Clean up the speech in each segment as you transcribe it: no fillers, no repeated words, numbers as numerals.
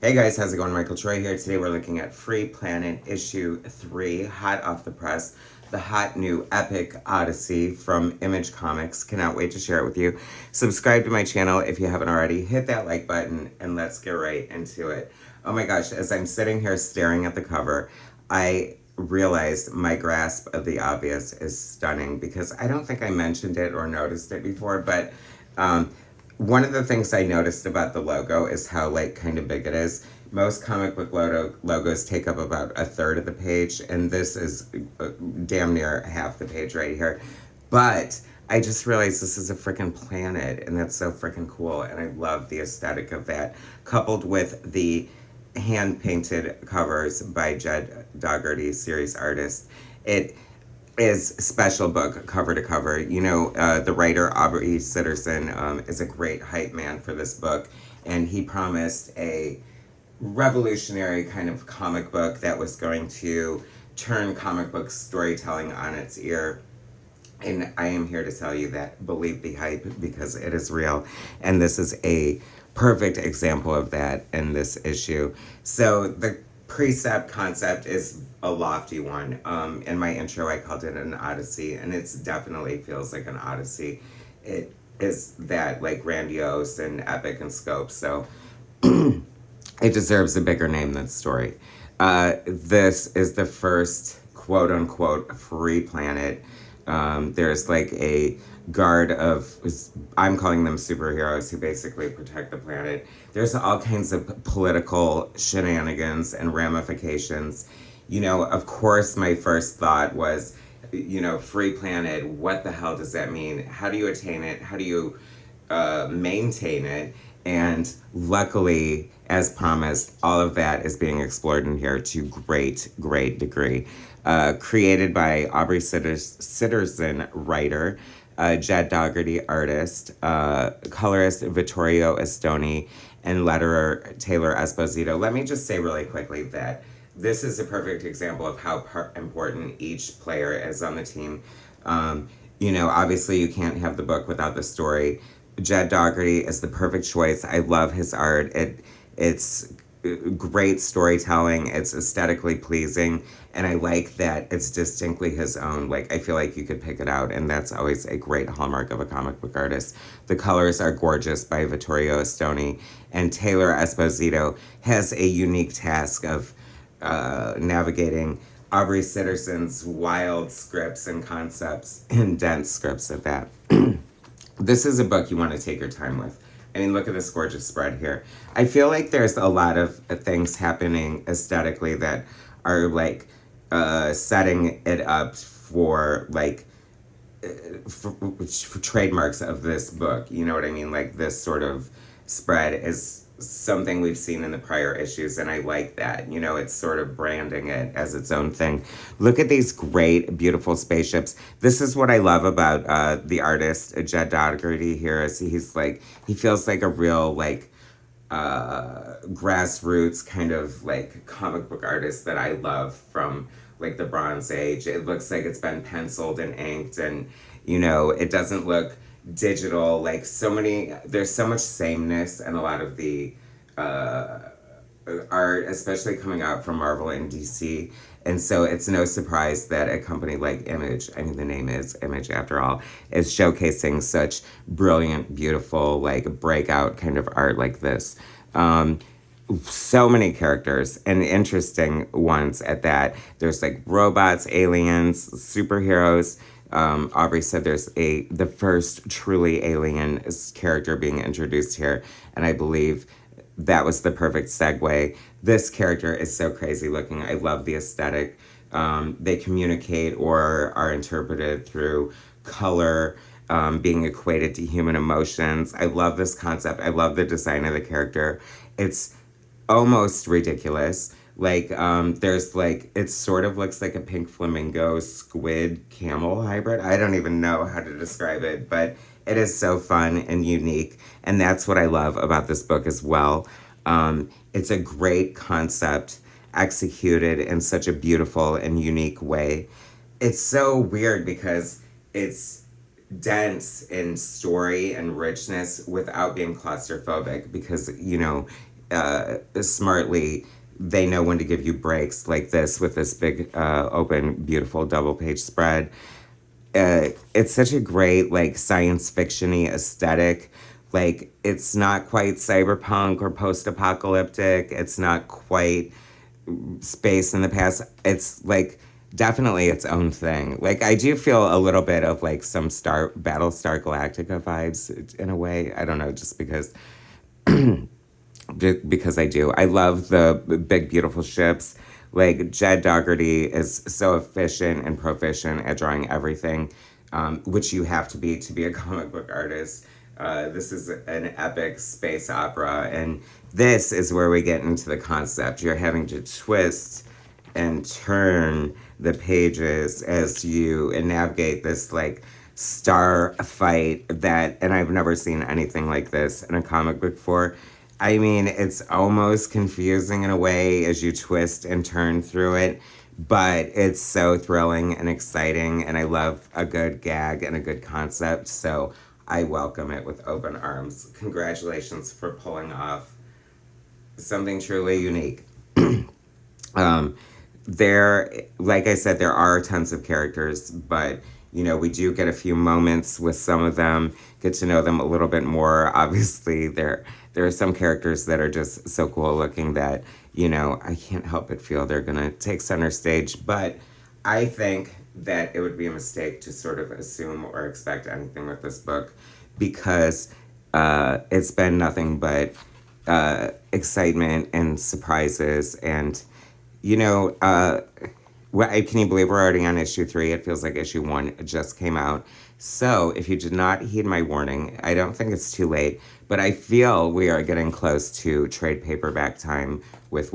Hey guys, how's it going? Michael Troy here. Today we're looking at Free Planet issue 3, hot off the press. The hot new epic Odyssey from Image Comics. Cannot wait to share it with you. Subscribe to my channel if you haven't already. Hit that like button and let's get right into it. Oh my gosh, as I'm sitting here staring at the cover, I realized my grasp of the obvious is stunning because I don't think I mentioned it or noticed it before, but one of the things I noticed about the logo is how like kind of big it is. Most comic book logos take up about a third of the page, and this is damn near half the page right here. But I just realized this is a freaking planet, and that's so freaking cool, and I love the aesthetic of that, coupled with the hand-painted covers by Jed Dougherty, series artist. It is special book cover to cover. You know, the writer Aubrey Sitterson is a great hype man for this book, and he promised a revolutionary kind of comic book that was going to turn comic book storytelling on its ear. And I am here to tell you that believe the hype because it is real, and this is a perfect example of that in this issue. So the precept concept is a lofty one. In my intro, I called it an odyssey, and it definitely feels like an odyssey. It is that like grandiose and epic in scope, so it deserves a bigger name than story. This is the first quote unquote free planet. There's like a guard of, I'm calling them superheroes who basically protect the planet. There's all kinds of political shenanigans and ramifications. You know, of course, my first thought was, you know, free planet, what the hell does that mean? How do you attain it? How do you maintain it? And luckily, as promised, all of that is being explored in here to great degree. Created by Aubrey Sitterson, writer, Jed Dougherty, artist, colorist Vittorio Estoni, and letterer Taylor Esposito. Let me just say really quickly that this is a perfect example of how important each player is on the team. You know, obviously you can't have the book without the story. Jed Dougherty is the perfect choice. I love his art. It's great storytelling. It's aesthetically pleasing, and I like that it's distinctly his own. Like, I feel like you could pick it out, and that's always a great hallmark of a comic book artist. The colors are gorgeous by Vittorio Estoni, and Taylor Esposito has a unique task of navigating Aubrey Sitterson's wild scripts and concepts, and dense scripts at that. This is a book you want to take your time with. I mean, look at this gorgeous spread here. I feel like there's a lot of things happening aesthetically that are like setting it up for like for trademarks of this book. You know what I mean? Like this sort of spread is something we've seen in the prior issues, and I like that. You know, it's sort of branding it as its own thing. Look at these great, beautiful spaceships. This is what I love about the artist, Jed Dougherty here, is he's like, he feels like a real, like, grassroots kind of, like, comic book artist that I love from, like, the Bronze Age. It looks like it's been penciled and inked, and, you know, it doesn't look digital. Like, there's so much sameness in a lot of the art, especially coming out from Marvel and DC. And so it's no surprise that a company like Image, I mean, the name is Image after all, is showcasing such brilliant, beautiful, like breakout kind of art like this. So many characters, and interesting ones at that. There's like robots, aliens, superheroes. Aubrey said there's the first truly alien character being introduced here, and I believe that was the perfect segue. This character is so crazy looking. I love the aesthetic. They communicate or are interpreted through color, being equated to human emotions. I love this concept. I love the design of the character. It's almost ridiculous. Like, there's like, it sort of looks like a pink flamingo squid camel hybrid. I don't even know how to describe it, but it is so fun and unique. And that's what I love about this book as well. It's a great concept executed in such a beautiful and unique way. It's so weird because it's dense in story and richness without being claustrophobic because, you know, smartly, they know when to give you breaks like this with this big, open, beautiful double page spread. It's such a great, like, science fiction-y aesthetic. Like, it's not quite cyberpunk or post-apocalyptic. It's not quite space in the past. It's like definitely its own thing. Like, I do feel a little bit of like some Battlestar Galactica vibes in a way. I don't know, just because I do. I love the big beautiful ships. Like, Jed Dougherty is so efficient and proficient at drawing everything, which you have to be a comic book artist. This is an epic space opera, and this is where we get into the concept. You're having to twist and turn the pages as you navigate this, like, star fight that, and I've never seen anything like this in a comic book before. I mean, it's almost confusing in a way as you twist and turn through it, but it's so thrilling and exciting, and I love a good gag and a good concept, so I welcome it with open arms. Congratulations for pulling off something truly unique. Like I said, there are tons of characters, but we do get a few moments with some of them, get to know them a little bit more. Obviously, there are some characters that are just so cool looking that, I can't help but feel they're going to take center stage. But I think that it would be a mistake to sort of assume or expect anything with this book, because it's been nothing but excitement and surprises. And, can you believe we're already on issue 3? It feels like issue 1 just came out. So if you did not heed my warning, I don't think it's too late, but I feel we are getting close to trade paperback time with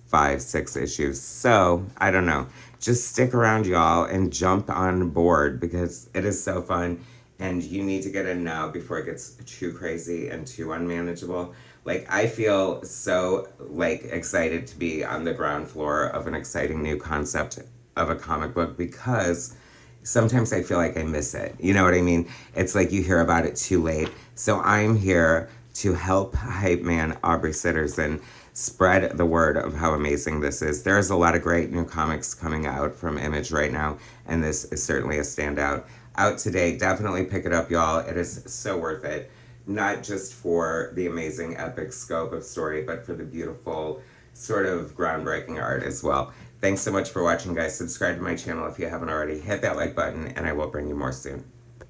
5, 6 issues. So I don't know. Just stick around, y'all, and jump on board, because it is so fun, and you need to get in now before it gets too crazy and too unmanageable. Like, I feel so, like, excited to be on the ground floor of an exciting new concept of a comic book, because sometimes I feel like I miss it. You know what I mean? It's like you hear about it too late. So I'm here to help hype man Aubrey Sitterson spread the word of how amazing this is. There's a lot of great new comics coming out from Image right now, and this is certainly a standout. Out today, definitely pick it up, y'all. It is so worth it. Not just for the amazing epic scope of story, but for the beautiful, sort of groundbreaking art as well. Thanks so much for watching, guys. Subscribe to my channel if you haven't already. Hit that like button, and I will bring you more soon.